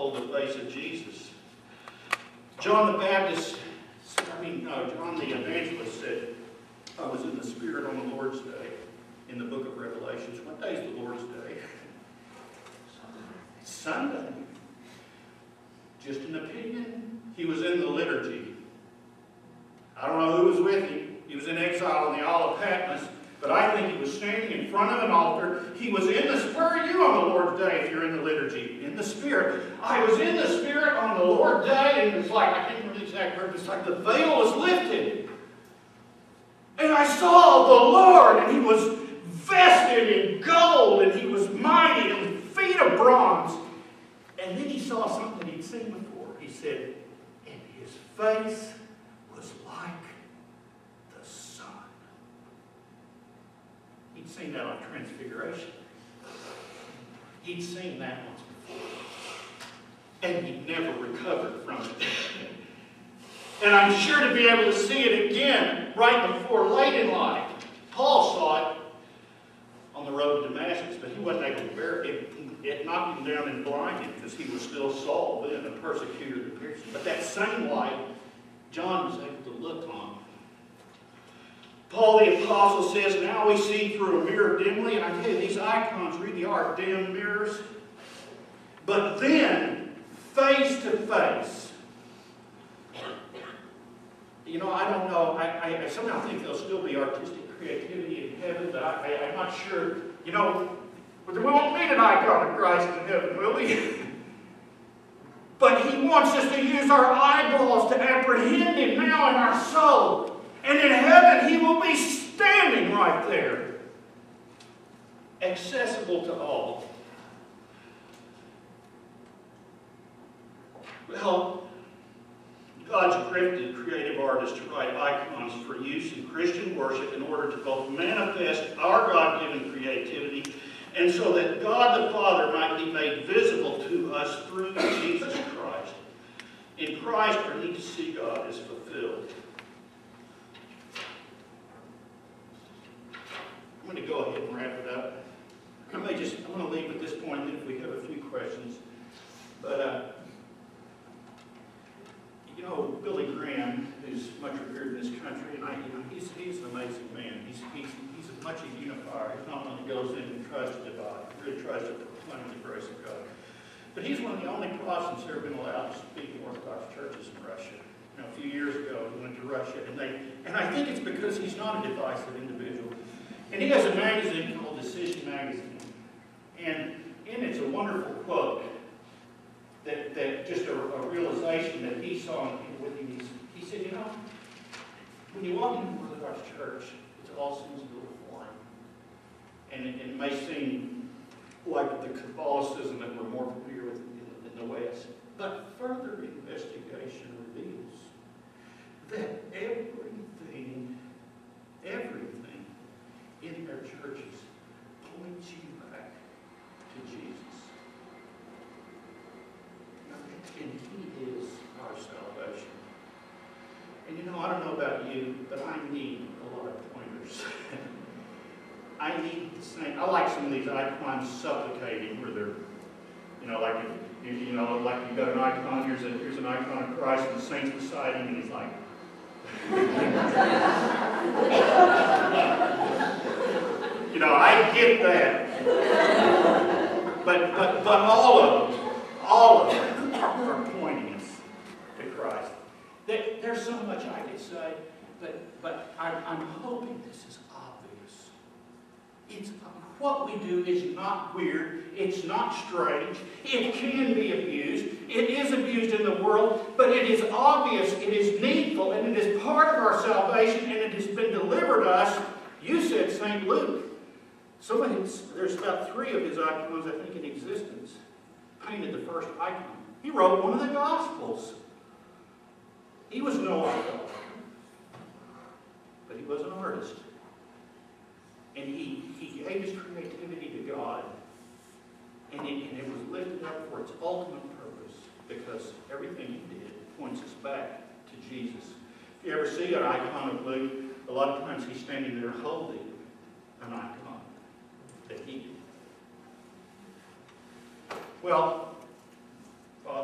behold the face of Jesus. John the Evangelist said, I was in the Spirit on the Lord's day in the book of Revelations. What day is the Lord's day? Sunday. Just an opinion. He was in the liturgy. I don't know who was with him. He was in exile in the Isle of Patmos, but I think he was standing in front of an altar. He was in the Spirit. Where are you on the Lord's day if you're in the liturgy? In the Spirit. I was in the Spirit on the Lord's day, and it's like, I can't remember the exact word, it's like the veil was lifted. And I saw the Lord, and he was vested in gold, and he was mighty, and feet of bronze. And then he saw something he'd seen before. He said, and his face was like the sun. He'd seen that on Transfiguration. He'd seen that once before. And he'd never recovered from it. And I'm sure to be able to see it again right before, late in life. Paul saw it on the road to Damascus, but he wasn't able to bear it. It knocked him down and blinded him because he was still Saul then, a persecutor of the Christians. But that same light, John was able to look on. Paul the Apostle says, now we see through a mirror dimly. And I tell you, these icons really are dim mirrors. But then, face to face. You know, I don't know. I somehow think there'll still be artistic creativity in heaven, but I'm not sure. You know, we won't need an icon of Christ in heaven, will we? But he wants us to use our eyeballs to apprehend him now in our soul. And in heaven, he will be standing right there, accessible to all. Well, God's gifted creative artists to write icons for use in Christian worship in order to both manifest our God-given creativity and so that God the Father might be made visible to us through Jesus Christ. In Christ, our need to see God is fulfilled. I'm going to go ahead and wrap it up. I'm going to leave at this point, and then if we have a few questions. But, you know, Billy Graham, who's much revered in this country, and he's an amazing man. He's as much a unifier. He's not one that goes in and tries to divide. He really tries to proclaim the grace of God. But he's one of the only Protestants who have been allowed to speak in Orthodox churches in Russia. You know, a few years ago, he went to Russia, and I think it's because he's not a divisive individual. And he has a magazine called Decision Magazine. And in it's a wonderful quote that just a realization that he saw in people with him. He said, you know, when you walk into an Orthodox church, it all seems a little foreign. And it may seem like the Catholicism that we're more familiar with in the West. But further investigation reveals that everything in their churches points you back to Jesus. And he is our salvation. And you know, I don't know about you, but I need a lot of pointers. I need the same. I like some of these icons supplicating where they're, you know, like like you got an icon, here's an icon of Christ and the saints beside him, and he's like, you know, I get that. But all of them are pointing us to Christ. There's so much I could say, but I'm hoping this is obvious. What we do is not weird. It's not strange. It can be abused. It is abused in the world, but it is obvious, it is needful, and it is part of our salvation, and it has been delivered to us. You said St. Luke. There's about 3 of his icons, I think, in existence. Painted the first icon. He wrote one of the Gospels. He was no idol, but he was an artist. And he gave his creativity to God. And it was lifted up for its ultimate purpose, because everything he did points us back to Jesus. If you ever see an icon of Luke, a lot of times he's standing there holding an icon that he did. Well, Father,